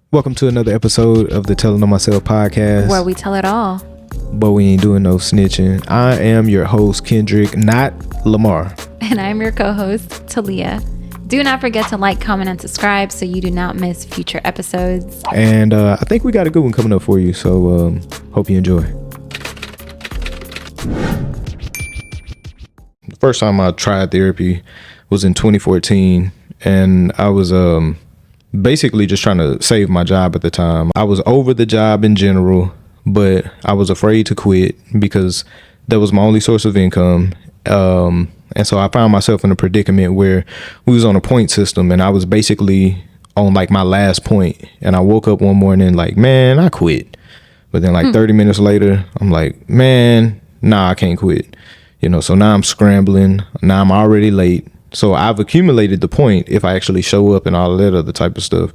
Welcome to another episode of the Telling on Myself podcast, where we tell it all, but we ain't doing no snitching. I am your host, Kendrick, not Lamar. And I'm your co-host, Thalia. Do not forget to like, comment, and subscribe so you do not miss future episodes. And I think we got a good one coming up for you, so hope you enjoy. The first time I tried therapy was in 2014, and I was basically just trying to save my job at the time. I was over the job in general, but I was afraid to quit because that was my only source of income. And so I found myself in a predicament where we was on a point system, and I was basically on like my last point. And I woke up one morning like, man, I quit. But then like 30 minutes later, I'm like, man, nah, I can't quit. So now I'm scrambling. Now I'm already late. So I've accumulated the point if I actually show up and all of that other type of stuff.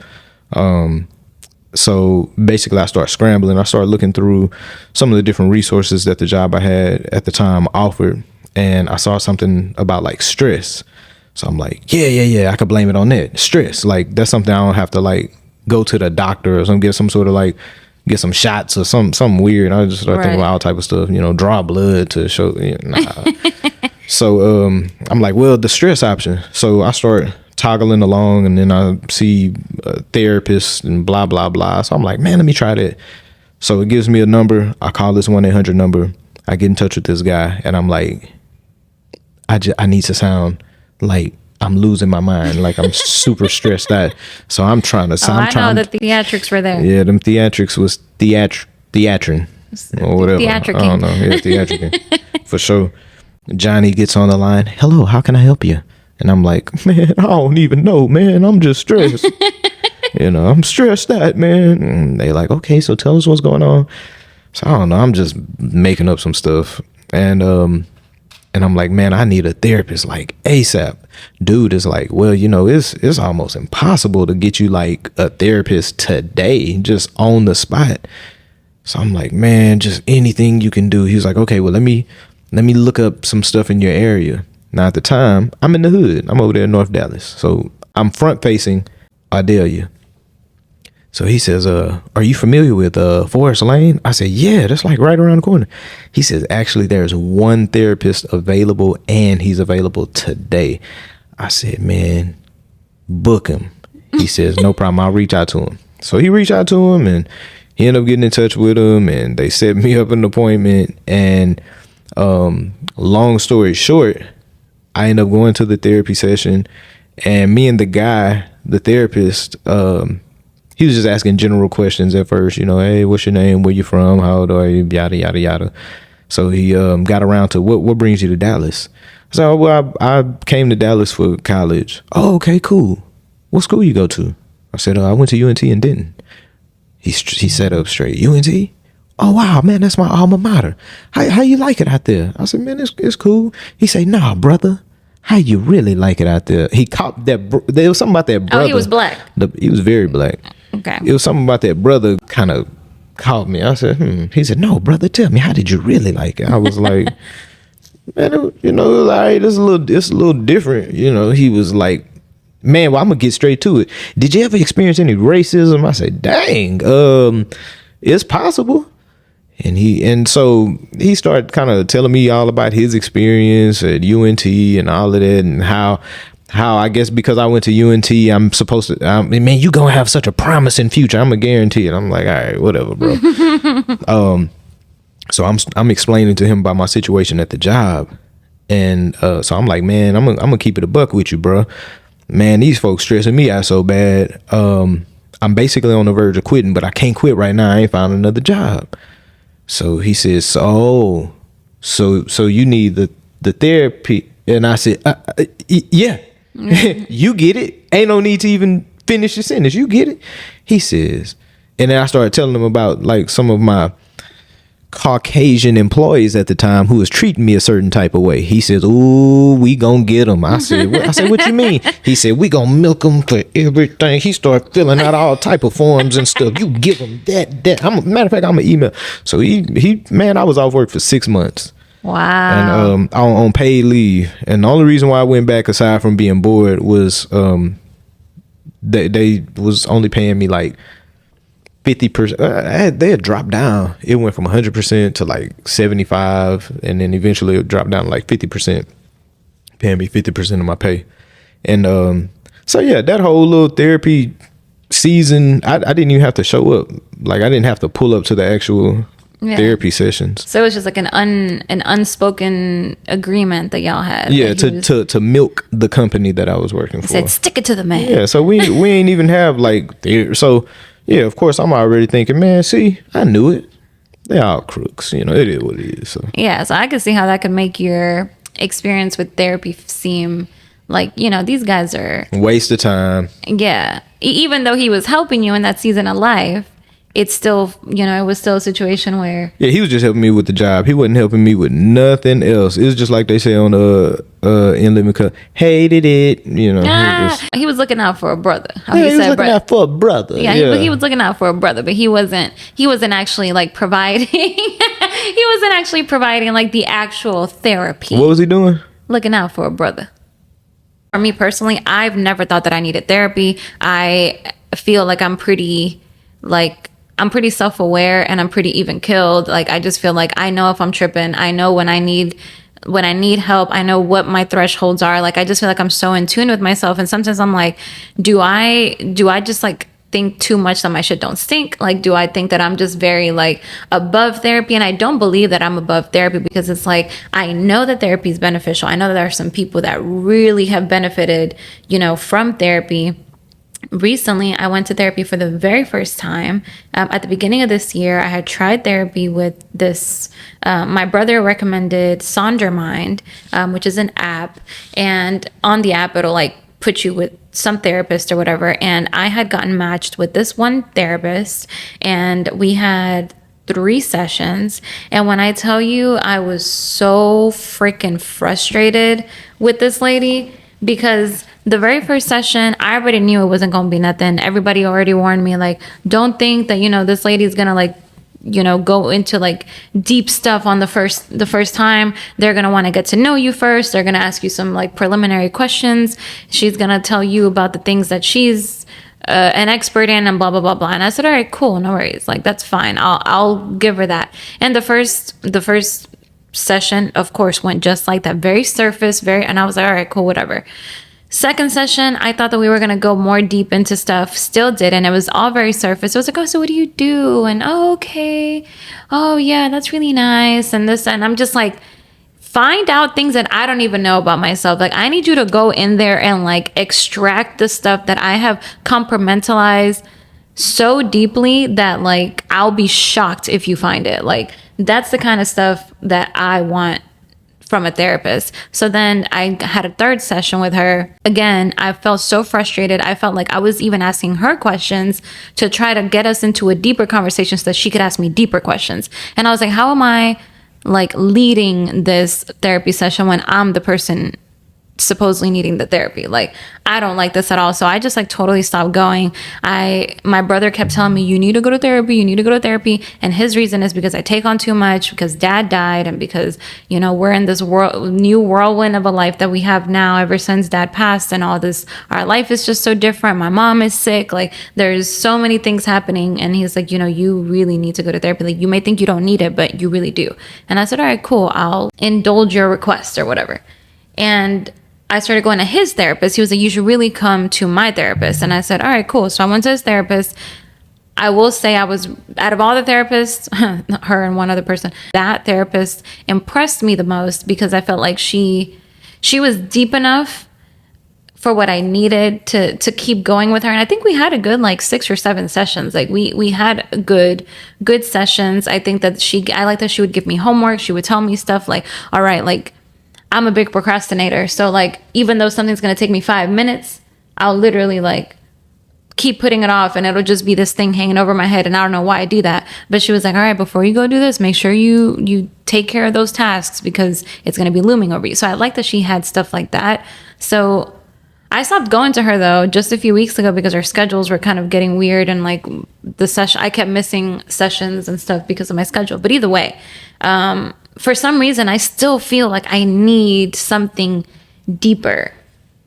So basically I start scrambling. I start looking through some of the different resources that the job I had at the time offered. And I saw something about like stress. So I'm like, yeah, I could blame it on that. Stress. Like that's something I don't have to like go to the doctor or get some sort of like get some shots or something weird. I just start thinking about all type of stuff, draw blood to show. Nah. So I'm like, well, the stress option. So I start toggling along, and then I see a therapist and blah, blah, blah. So I'm like, man, let me try that. So it gives me a number. I call this 1-800 number. I get in touch with this guy, and I'm like, I need to sound like I'm losing my mind, like I'm super stressed out. So I'm trying to sound. I know the theatrics were there. Yeah, them theatrics was theatrin or whatever. Theatricing. I don't know. Yeah, theatricing for sure. Johnny gets on the line. Hello, how can I help you? And I'm like, man, I don't even know, man. I'm just stressed. I'm stressed out, man. And they like, okay, so tell us what's going on. So I don't know. I'm just making up some stuff. And I'm like, man, I need a therapist like ASAP. Dude is like, well, it's almost impossible to get you like a therapist today, just on the spot. So I'm like, man, just anything you can do. He's like, okay, well, let me look up some stuff in your area. Now at the time, I'm in the hood. I'm over there in North Dallas. So I'm front facing Ardelia. So he says, are you familiar with Forest Lane? I said, yeah, that's like right around the corner. He says, actually, there's one therapist available, and he's available today. I said, man, book him. He says, no problem. I'll reach out to him. So he reached out to him, and he ended up getting in touch with him, and they set me up an appointment. And long story short, I ended up going to the therapy session, and me and the guy, the therapist, he was just asking general questions at first, hey, what's your name? Where you from? How old are you? Yada, yada, yada. So he got around to what brings you to Dallas? So, well, I came to Dallas for college. Oh, okay, cool. What school you go to? I said, I went to UNT in Denton. He sat up straight. UNT? Oh, wow, man, that's my alma mater. How you like it out there? I said, man, it's cool. He said, nah, brother. How you really like it out there? He caught that. There was something about that brother. Oh, he was black. He was very black. Okay. It was something about that brother kind of caught me. I said, He said, no, brother, tell me, how did you really like it? I was like, man, all right, it's a little different. He was like, man, well, I'm going to get straight to it. Did you ever experience any racism? I said, dang, it's possible. And so he started kind of telling me all about his experience at UNT and all of that, and how I guess because I went to UNT, I'm supposed to, man, you gonna have such a promising future. I'm gonna guarantee it. I'm like, all right, whatever, bro. So I'm explaining to him about my situation at the job, and so I'm like, man, I'm gonna keep it a buck with you, bro. Man, these folks stressing me out so bad. I'm basically on the verge of quitting, but I can't quit right now. I ain't found another job. So he says, so you need the therapy. And I said, yeah, you get it. Ain't no need to even finish the sentence. You get it. He says, and then I started telling him about like some of my Caucasian employees at the time who was treating me a certain type of way. He says, ooh, we gonna get them. I said, what you mean? He said, we gonna milk them for everything. He started filling out all type of forms and stuff. You give him that. Matter of fact, I'm gonna email. So he man, I was off work for 6 months. Wow. And on paid leave. And the only reason why I went back, aside from being bored, was they was only paying me like 50%. They had dropped down. It went from 100% to like 75, and then eventually it dropped down to like 50%, paying me 50% of my pay. And so yeah, that whole little therapy season, I didn't even have to show up. Like I didn't have to pull up to the actual therapy sessions. So it was just like an unspoken agreement that y'all had. Yeah, to milk the company that I was working for. Said stick it to the man. Yeah, so we ain't even have like so yeah, of course I'm already thinking, man, see, I knew it. They all crooks, you know, it is what it is. So yeah, so I could see how that could make your experience with therapy seem like, you know, these guys are waste of time. Yeah. Even though he was helping you in that season of life, it's still, you know, it was still a situation where he was just helping me with the job. He wasn't helping me with nothing else. It was just like they say on In Living Color, hated it, you know. He was looking out for a brother. He was looking out for a brother. Yeah. He was looking out for a brother, but he wasn't actually like providing he wasn't actually providing like the actual therapy. What was he doing? Looking out for a brother. For me personally, I've never thought that I needed therapy. I feel like I'm pretty self-aware, and I'm pretty even killed. Like I just feel like I know if I'm tripping. I know when I need help. I know what my thresholds are. Like I just feel like I'm so in tune with myself. And sometimes I'm like, do I just like think too much that my shit don't stink? Like, do I think that I'm just very like above therapy? And I don't believe that I'm above therapy, because it's like, I know that therapy is beneficial. I know that there are some people that really have benefited, you know, from therapy. Recently, I went to therapy for the very first time. At the beginning of this year, I had tried therapy with this. My brother recommended Sondermind, which is an app. And on the app, it'll like put you with some therapist or whatever. And I had gotten matched with this one therapist, and we had 3 sessions. And when I tell you, I was so freaking frustrated with this lady, because the very first session, I already knew it wasn't going to be nothing. Everybody already warned me, like, don't think that, you know, this lady's going to like, you know, go into like deep stuff on the first time. They're going to want to get to know you first. They're going to ask you some like preliminary questions. She's going to tell you about the things that she's an expert in, and blah, blah, blah, blah. And I said, all right, cool. No worries. Like, that's fine. I'll give her that. And the first session, of course, went just like that, very surface, and I was like, all right, cool, whatever. Second session, I thought that we were going to go more deep into stuff. Still did. And it was all very surface. It was like, oh, so what do you do? And oh, okay. Oh, yeah, that's really nice. And this, and I'm just like, find out things that I don't even know about myself. Like, I need you to go in there and like extract the stuff that I have compartmentalized so deeply that like I'll be shocked if you find it. Like, that's the kind of stuff that I want from a therapist. So then I had a third session with her. Again, I felt so frustrated. I felt like I was even asking her questions to try to get us into a deeper conversation so that she could ask me deeper questions. And I was like, how am I like leading this therapy session when I'm the person supposedly needing the therapy? Like, I don't like this at all. So I just like totally stopped going. My brother kept telling me, you need to go to therapy. And his reason is because I take on too much, because dad died, and because, you know, we're in this new whirlwind of a life that we have now ever since dad passed, and all this, our life is just so different. My mom is sick. Like, there's so many things happening. And he's like, you know, you really need to go to therapy. Like, you may think you don't need it, but you really do. And I said, all right, cool. I'll indulge your request or whatever. And I started going to his therapist. He was like, you should really come to my therapist. And I said, all right, cool. So I went to his therapist. I will say I was, out of all the therapists, her and one other person, that therapist impressed me the most, because I felt like she was deep enough for what I needed to keep going with her. And I think we had a good like 6 or 7 sessions. Like we had good sessions. I think that I like that she would give me homework. She would tell me stuff like, all right, like, I'm a big procrastinator. So like, even though something's going to take me 5 minutes, I'll literally like keep putting it off, and it'll just be this thing hanging over my head. And I don't know why I do that. But she was like, all right, before you go do this, make sure you take care of those tasks, because it's going to be looming over you. So I like that she had stuff like that. So I stopped going to her though just a few weeks ago, because our schedules were kind of getting weird, and like the session, I kept missing sessions and stuff because of my schedule. But either way, for some reason, I still feel like I need something deeper.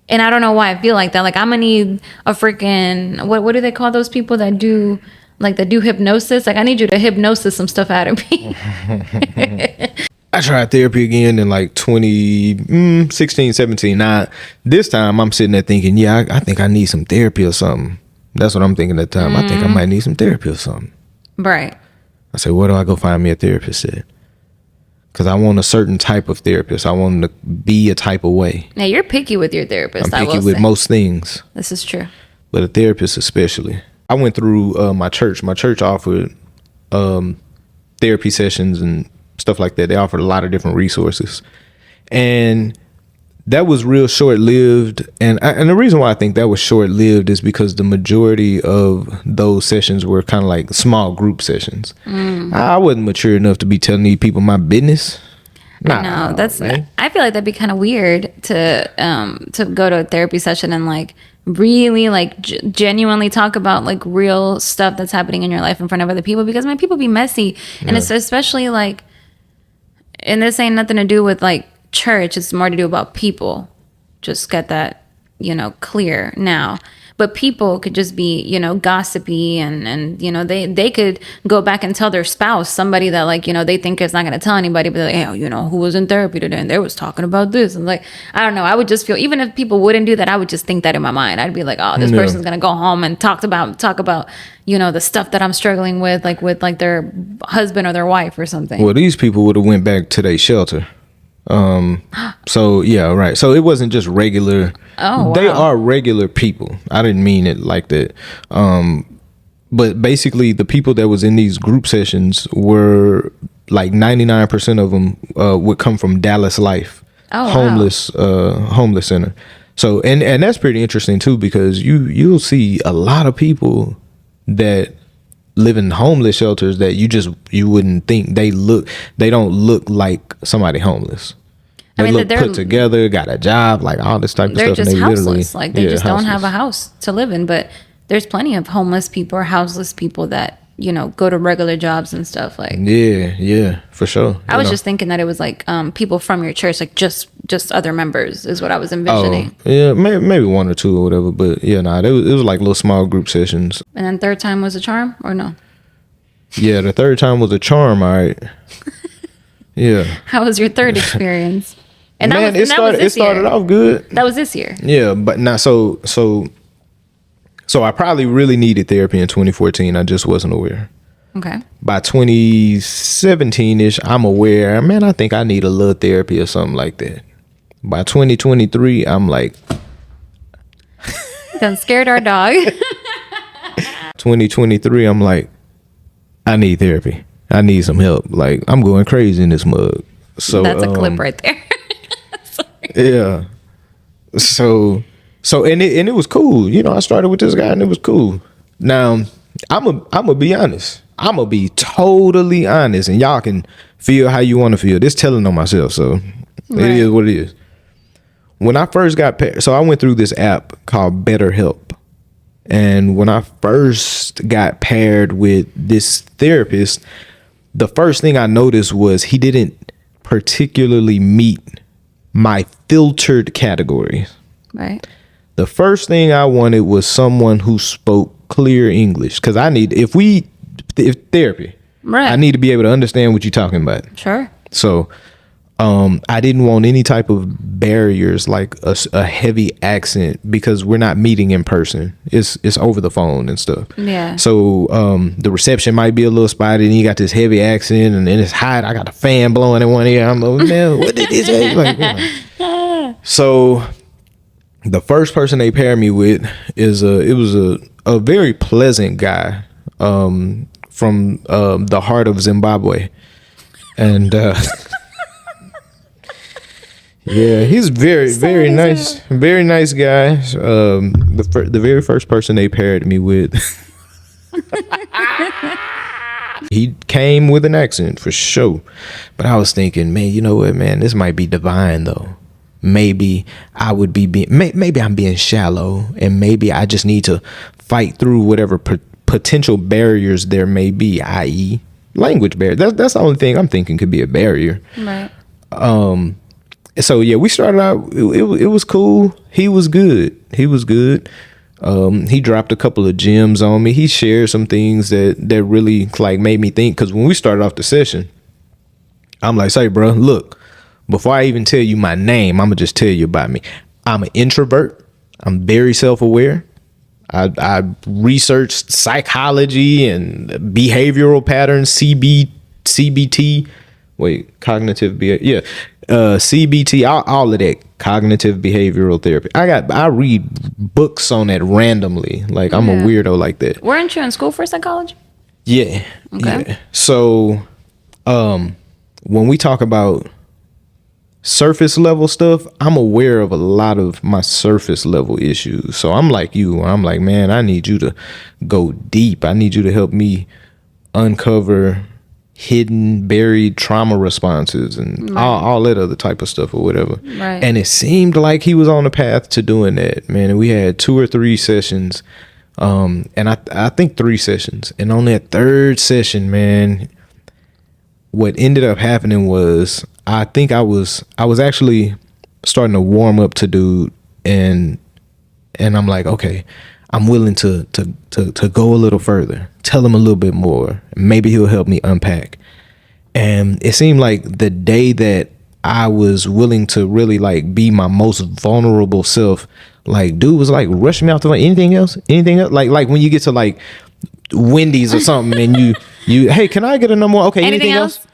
And I don't know why I feel like that. Like, I'm gonna need a freaking, what do they call those people that do like that do hypnosis. Like I need you to hypnosis some stuff out of me. I tried therapy again in like 2016, 17. Now, this time I'm sitting there thinking, yeah, I think I need some therapy or something. That's what I'm thinking at the time. I think I might need some therapy or something. Right. I said, where do I go find me a therapist at? Because I want a certain type of therapist. I want them to be a type of way. Now, you're picky with your therapist. I'm picky with most things. This is true. But a therapist especially. I went through my church. My church offered therapy sessions and stuff like that. They offered a lot of different resources. And that was real short-lived. And the reason why I think that was short-lived is because the majority of those sessions were kind of like small group sessions. I wasn't mature enough to be telling these people my business. No, that's. Man. I feel like that'd be kind of weird to go to a therapy session and like really like genuinely talk about like real stuff that's happening in your life in front of other people, because man, people be messy, and it's especially like, and this ain't nothing to do with like church. It's more to do about people. Just get that, clear now. But people could just be, gossipy and they could go back and tell their spouse, somebody that like, they think is not going to tell anybody, but like, hey, who was in therapy today and they was talking about this. And like, I don't know. I would just feel, even if people wouldn't do that, I would just think that in my mind. I'd be like, oh, this person's going to go home and talk about, the stuff that I'm struggling with their husband or their wife or something. Well, these people would have went back to their shelter. So yeah, right. So it wasn't just regular. Oh, wow. They are regular people. I didn't mean it like that. But basically the people that was in these group sessions were like 99% of them would come from Dallas Life, homeless center. So and that's pretty interesting too, because you'll see a lot of people that live in homeless shelters that you wouldn't think they don't look like somebody homeless. They look put together, got a job, like all this type of stuff. They're just houseless. Like they just don't have a house to live in. But there's plenty of homeless people or houseless people that, go to regular jobs and stuff. Like yeah, for sure. I was just thinking that it was like people from your church, like just other members is what I was envisioning. Oh, yeah, maybe one or two or whatever. But yeah, it was like little small group sessions. And then third time was a charm or no? Yeah, the third time was a charm. All right. Yeah. How was your third experience? And man, it started off good. That was this year. Yeah, but not so I probably really needed therapy in 2014. I just wasn't aware. Okay. By 2017-ish, I'm aware, man, I think I need a little therapy or something like that. By 2023, I'm like... Done scared our dog. 2023, I'm like, I need therapy. I need some help. Like, I'm going crazy in this mug. So that's a clip right there. Yeah. So and it was cool. I started with this guy and it was cool. Now, I'm a be honest. I'm gonna be totally honest, and y'all can feel how you want to feel. This telling on myself, so It is what it is. When I first got paired, so I went through this app called BetterHelp. And when I first got paired with this therapist, the first thing I noticed was he didn't particularly meet my filtered categories. Right. The first thing I wanted was someone who spoke clear English, because if therapy, right, I need to be able to understand what you're talking about. Sure. So I didn't want any type of barriers, like a heavy accent, because we're not meeting in person. It's over the phone and stuff. Yeah. So the reception might be a little spotty, and you got this heavy accent, and then it's hot. I got a fan blowing in one ear. I'm like, man, what did this say? Like, So the first person they paired me with was a very pleasant guy from the heart of Zimbabwe, and yeah, he's very nice guy. The very first person they paired me with, he came with an accent for sure. But I was thinking, man, you know what, man, this might be divine though. Maybe I would maybe I'm being shallow, and maybe I just need to fight through whatever potential barriers there may be, i.e. language barrier. That's the only thing I'm thinking could be a barrier. Right. So yeah, we started out. It was cool. He was good. He dropped a couple of gems on me. He shared some things that really like made me think. Because when we started off the session, I'm like, say, bro, look, before I even tell you my name, I'm gonna just tell you about me. I'm an introvert. I'm very self-aware. I researched psychology and behavioral patterns, CBT. Wait, cognitive behavior. Yeah, CBT. All of that. Cognitive behavioral therapy. I read books on that randomly. Like I'm a weirdo like that. Weren't you in school for psychology? Yeah. Okay. Yeah. So, when we talk about surface level stuff, I'm aware of a lot of my surface level issues. So I'm like you. I'm like, man, I need you to go deep. I need you to help me uncover hidden, buried trauma responses and all that other type of stuff or whatever. Right. And it seemed like he was on the path to doing that, man. And we had 2 or 3 sessions. And I think 3 sessions. And on that 3rd session, man, what ended up happening was I think I was actually starting to warm up to dude, and I'm like, okay, I'm willing to go a little further, tell him a little bit more. Maybe he'll help me unpack. And it seemed like the day that I was willing to really like be my most vulnerable self, like dude was like rushing me out to like anything else, like when you get to like Wendy's or something and you hey, can I get a number one? Okay, anything else?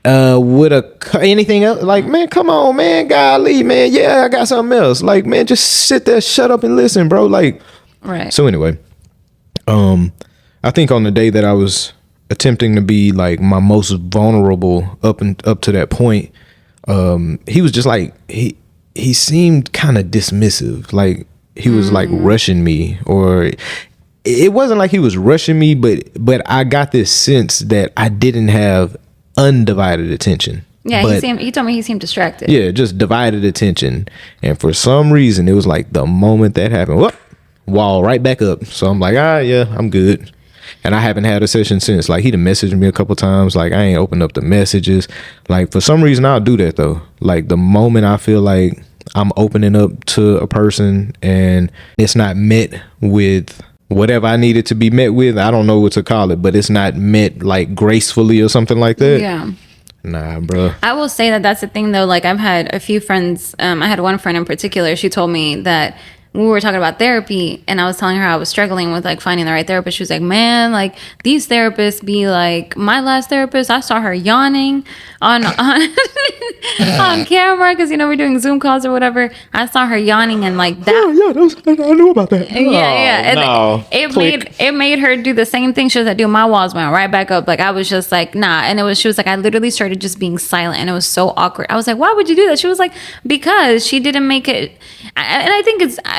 Anything else? Like, man, come on, man, golly, man, yeah, I got something else. Like, man, just sit there, shut up and listen, bro. Like, right. So anyway, I think on the day that I was attempting to be like my most vulnerable up to that point, he was just like he seemed kind of dismissive, like he was like rushing me, or it wasn't like he was rushing me, but I got this sense that I didn't have undivided attention. Yeah, he told me he seemed distracted. Yeah, just divided attention. And for some reason, it was like the moment that happened, whoop, wall right back up. So I'm like, yeah, I'm good. And I haven't had a session since. Like, he'd have messaged me a couple times. Like, I ain't opened up the messages. Like, for some reason, I'll do that, though. Like, the moment I feel like I'm opening up to a person and it's not met with whatever I needed to be met with, I don't know what to call it, but it's not met, like, gracefully or something like that. Yeah. Nah, bro. I will say that that's the thing, though. Like, I've had a few friends. I had one friend in particular. She told me that we were talking about therapy, and I was telling her I was struggling with like finding the right therapist. She was like, man, like these therapists be like, my last therapist, I saw her yawning on on camera because, you know, we're doing Zoom calls or whatever. I saw her yawning and like that. I knew about that. Yeah. No. It made her do the same thing. She was like, dude, my walls went right back up. Like I was just like, nah. And she was like, I literally started just being silent, and it was so awkward. I was like, why would you do that? She was like, because she didn't make it. And I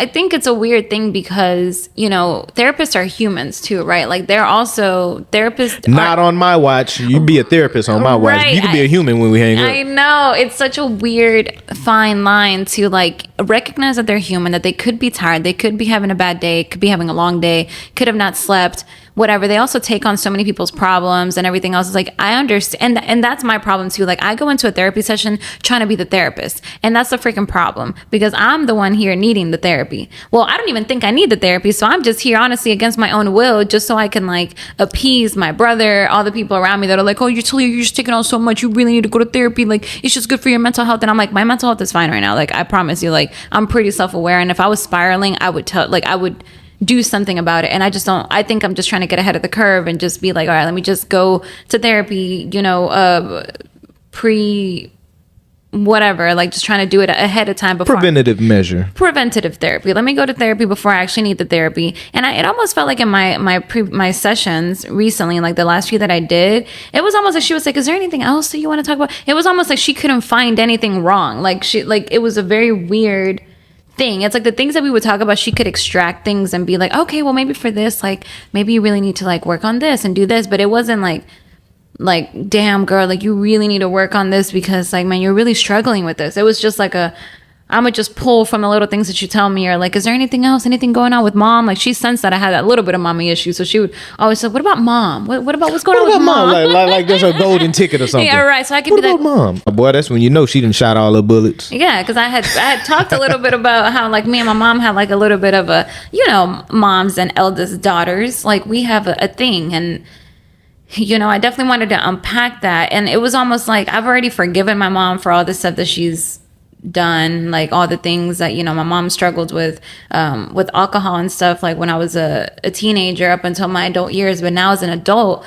think it's a weird thing because, you know, therapists are humans too, right? Like they're also therapists. Not on my watch. You be a therapist on my watch. You can be a human when we hang up. I know. It's such a weird fine line to like recognize that they're human, that they could be tired. They could be having a bad day, could be having a long day, could have not slept, whatever. They also take on so many people's problems and everything else. It's like, I understand. And that's my problem too. Like I go into a therapy session trying to be the therapist. And that's the freaking problem because I'm the one here needing the therapy. Well, I don't even think I need the therapy. So I'm just here honestly against my own will, just so I can like appease my brother, all the people around me that are like, oh, you're just taking on so much. You really need to go to therapy. Like it's just good for your mental health. And I'm like, my mental health is fine right now. Like I promise you, like I'm pretty self-aware. And if I was spiraling, I would do something about it. And I think I'm just trying to get ahead of the curve and just be like, all right, let me just go to therapy, you know, whatever, like just trying to do it ahead of time before. Preventative therapy. Let me go to therapy before I actually need the therapy. And it almost felt like in my sessions recently, like the last few that I did, it was almost like she was like, is there anything else that you want to talk about? It was almost like she couldn't find anything wrong. Like it was a very weird thing. It's like the things that we would talk about, she could extract things and be like, okay, well maybe for this, like maybe you really need to like work on this and do this. But it wasn't like damn girl, like you really need to work on this because like man, you're really struggling with this. It was just like a I'm gonna just pull from the little things that you tell me, or like, is there anything else, anything going on with mom? Like, she sensed that I had that little bit of mommy issue, so she would always say, what about mom? What about what's going on with mom? Like there's a golden ticket or something. Yeah, right. So I could what be about like, mom? Boy, that's when you know she done shot all her bullets. yeah, because I had talked a little bit about how like me and my mom had like a little bit of a, you know, moms and eldest daughters, like we have a thing. And you know, I definitely wanted to unpack that. And it was almost like I've already forgiven my mom for all the stuff that she's done, like all the things that, you know, my mom struggled with alcohol and stuff, like when I was a teenager up until my adult years. But now as an adult,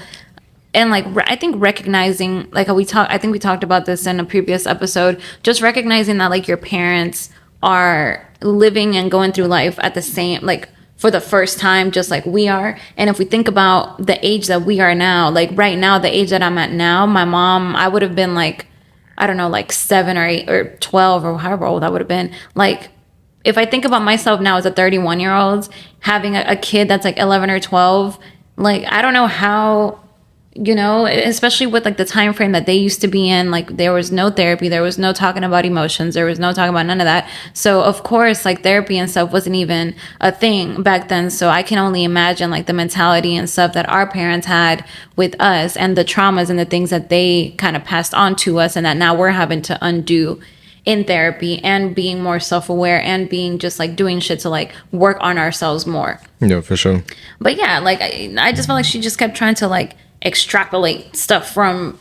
and like I think recognizing, like I think we talked about this in a previous episode, just recognizing that like your parents are living and going through life at the same, like for the first time, just like we are. And if we think about the age that we are now, like right now, the age that I'm at now, my mom, I would have been like, I don't know, like 7 or 8 or 12 or however old I would have been. Like, if I think about myself now as a 31-year-old, having a kid that's like 11 or 12, like, I don't know how, you know, especially with like the time frame that they used to be in, like there was no therapy, there was no talking about emotions, there was no talking about none of that. So of course, like therapy and stuff wasn't even a thing back then. So I can only imagine like the mentality and stuff that our parents had with us, and the traumas and the things that they kind of passed on to us, and that now we're having to undo in therapy, and being more self-aware, and being just like doing shit to like work on ourselves more. Yeah, for sure. But yeah, like I just felt like she just kept trying to like extrapolate stuff from,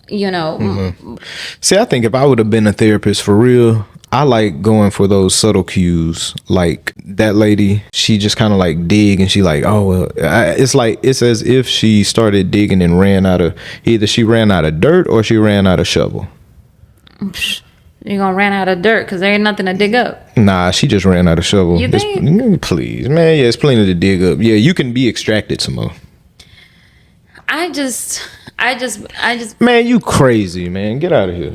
you know. Mm-hmm. See, I think if I would have been a therapist for real, I like going for those subtle cues. Like that lady, she just kind of like dig, and she like, oh well, it's like it's as if she started digging and ran out of, either she ran out of dirt or she ran out of shovel. You're gonna run out of dirt because there ain't nothing to dig up. Nah, she just ran out of shovel. You think? Please, man, yeah, it's plenty to dig up. Yeah, you can be extracted some more. I just Man, you crazy, man. Get out of here.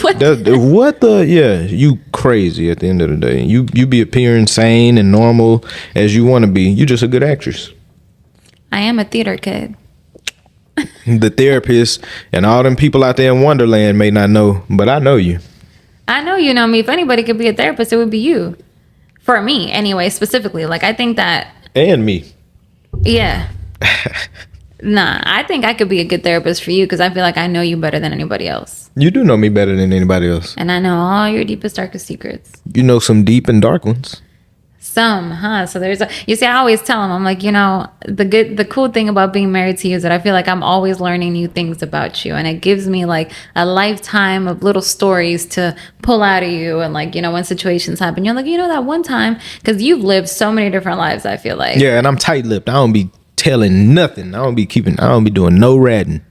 what? What the? Yeah, you crazy at the end of the day. You be appearing sane and normal as you want to be. You just a good actress. I am a theater kid. The therapist and all them people out there in Wonderland may not know, but I know you. I know you know me. If anybody could be a therapist, it would be you. For me, anyway, specifically. Like, I think that... And me. Yeah. Nah, I think I could be a good therapist for you because I feel like I know you better than anybody else. You do know me better than anybody else. And I know all your deepest, darkest secrets. You know some deep and dark ones. Some, huh? So there's you see, I always tell them, I'm like, you know, the cool thing about being married to you is that I feel like I'm always learning new things about you, and it gives me like a lifetime of little stories to pull out of you. And like, you know, when situations happen, you're like, you know, that one time, because you've lived so many different lives, I feel like. Yeah, and I'm tight-lipped. I don't be telling nothing. I don't be doing no ratting.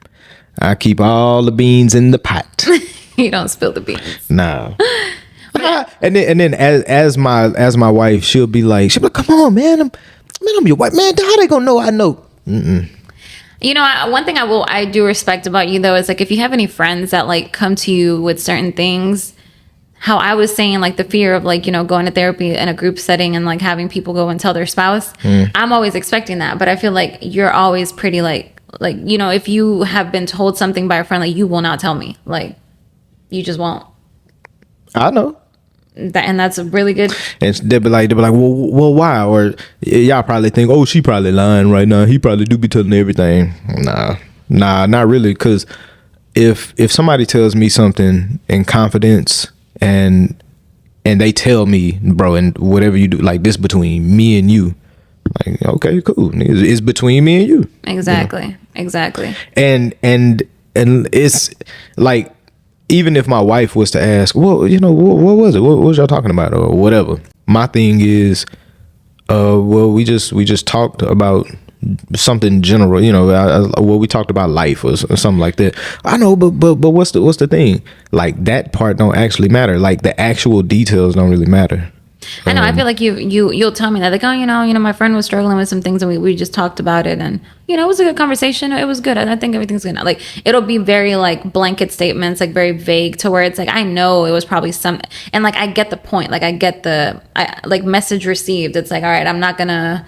I keep all the beans in the pot. You don't spill the beans. Nah. And then as my wife, she'll be like, come on, man, I'm your wife, man. How they gonna know I know? Mm-mm. You know, one thing I do respect about you though is like if you have any friends that like come to you with certain things, how I was saying like the fear of like, you know, going to therapy in a group setting and like having people go and tell their spouse. I'm always expecting that, but I feel like you're always pretty like, you know, if you have been told something by a friend, like you will not tell me, like you just won't. I know. And that's really good. And they'll be like, well, why? Or y'all probably think, oh, she probably lying right now. He probably do be telling everything. Nah, not really. Because if somebody tells me something in confidence and they tell me, bro, and whatever you do, like this between me and you, like, okay, cool. It's between me and you. Exactly. You know? Exactly. And it's like, even if my wife was to ask, well, you know, what was it? What was y'all talking about or whatever? My thing is, well, we just talked about something general, you know, well, we talked about life or something like that. I know, but what's the thing? Like that part don't actually matter. Like the actual details don't really matter. I know. I feel like you'll tell me that, like, oh, you know, my friend was struggling with some things, and we just talked about it, and you know, it was a good conversation. It was good. I think everything's good. Like, it'll be very like blanket statements, like very vague, to where it's like I know it was probably some, and like I get the point. Like I get the like message received. It's like, all right, I'm not gonna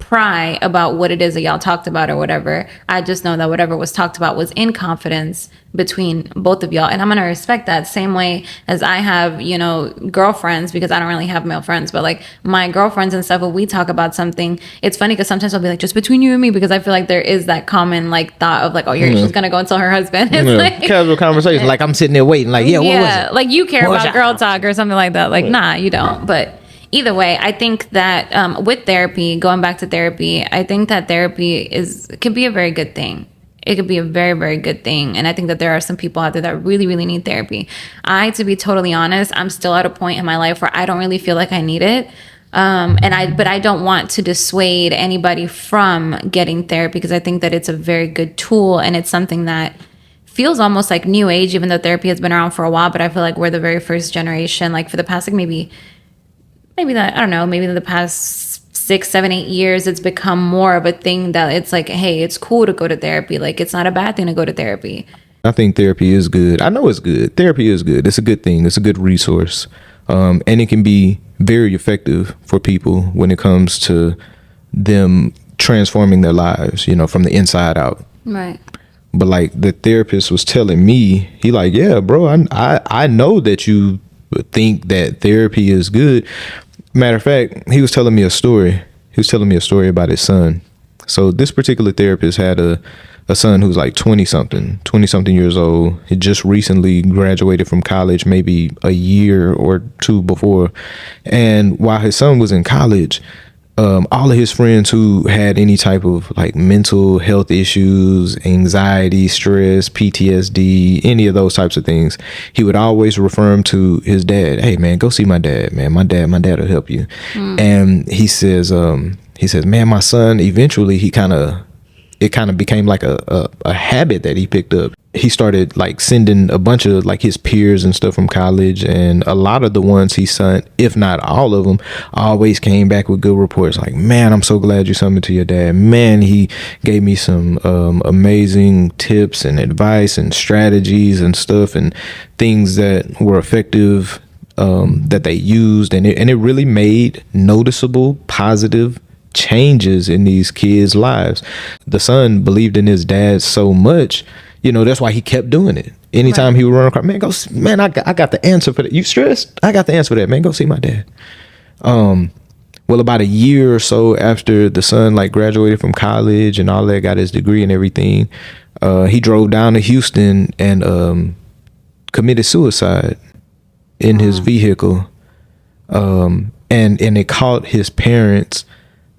pry about what it is that y'all talked about or whatever. I just know that whatever was talked about was in confidence between both of y'all. And I'm going to respect that same way as I have, you know, girlfriends, because I don't really have male friends, but like my girlfriends and stuff, when we talk about something, it's funny because sometimes I'll be like, just between you and me, because I feel like there is that common like thought of like, oh, she's going to go and tell her husband. It's like casual conversation. Like I'm sitting there waiting like, what was it? Like you care about girl talk or something like that. Like, nah, you don't. But either way, I think that with therapy, going back to therapy, I think that therapy can be a very good thing. It could be a very, very good thing. And I think that there are some people out there that really, really need therapy. To be totally honest, I'm still at a point in my life where I don't really feel like I need it. But I don't want to dissuade anybody from getting therapy, because I think that it's a very good tool, and it's something that feels almost like new age, even though therapy has been around for a while. But I feel like we're the very first generation, like for the past, like maybe that, I don't know, maybe the past 6, 7, 8 years, it's become more of a thing that it's like, hey, it's cool to go to therapy. Like, it's not a bad thing to go to therapy. I think therapy is good. I know it's good. Therapy is good. It's a good thing. It's a good resource. And it can be very effective for people when it comes to them transforming their lives, you know, from the inside out. Right. But like the therapist was telling me, he like, yeah, bro, I know that you think that therapy is good. Matter of fact, he was telling me a story. He was telling me a story about his son. So this particular therapist had a son who's like 20 something years old. He just recently graduated from college, maybe a year or two before. And while his son was in college, all of his friends who had any type of like mental health issues, anxiety, stress, PTSD, any of those types of things, he would always refer him to his dad. Hey man, go see my dad, man. My dad will help you. And he says, man, my son, eventually it kind of became like a habit that he picked up. He started like sending a bunch of like his peers and stuff from college, and a lot of the ones he sent, if not all of them, always came back with good reports. Like, man, I'm so glad you sent me to your dad. Man, he gave me some amazing tips and advice and strategies and stuff and things that were effective that they used, and it really made noticeable positive changes in these kids' lives. The son believed in his dad so much, you know, that's why he kept doing it. Anytime he would run across, man, I got the answer for that. You stressed? I got the answer for that, man. Go see my dad. Well, about a year or so after the son like graduated from college and all that, got his degree and everything, he drove down to Houston and committed suicide in his vehicle. And it caught his parents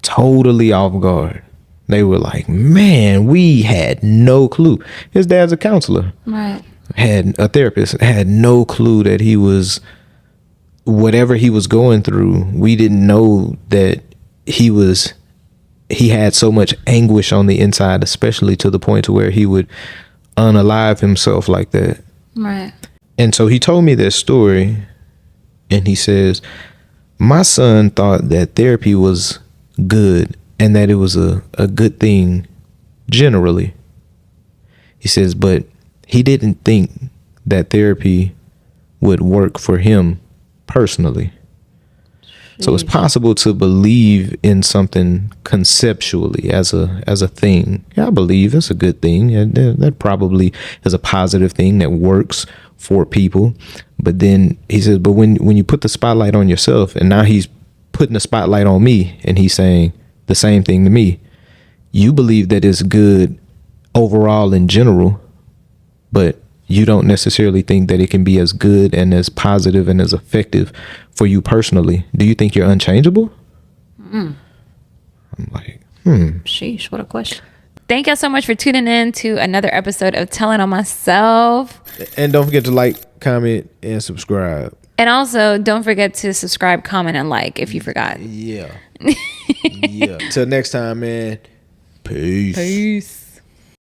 totally off guard. They were like, man, we had no clue. His dad's a counselor. Right. Had a therapist, had no clue that he was, whatever he was going through, we didn't know that he had so much anguish on the inside, especially to the point to where he would unalive himself like that. Right. And so he told me this story, and he says, my son thought that therapy was good and that it was a good thing generally. He says, but he didn't think that therapy would work for him personally. So it's possible to believe in something conceptually as a thing. Yeah, I believe that's a good thing. And that probably is a positive thing that works for people. But then he says, but when you put the spotlight on yourself, and now he's putting the spotlight on me, and he's saying the same thing to me. You believe that it's good overall in general, but you don't necessarily think that it can be as good and as positive and as effective for you personally. Do you think you're unchangeable? I'm like, Sheesh, what a question. Thank y'all so much for tuning in to another episode of Telling on Myself. And don't forget to like, comment, and subscribe. And also, don't forget to subscribe, comment, and like if you forgot. Yeah. Yeah. Till next time, man. Peace.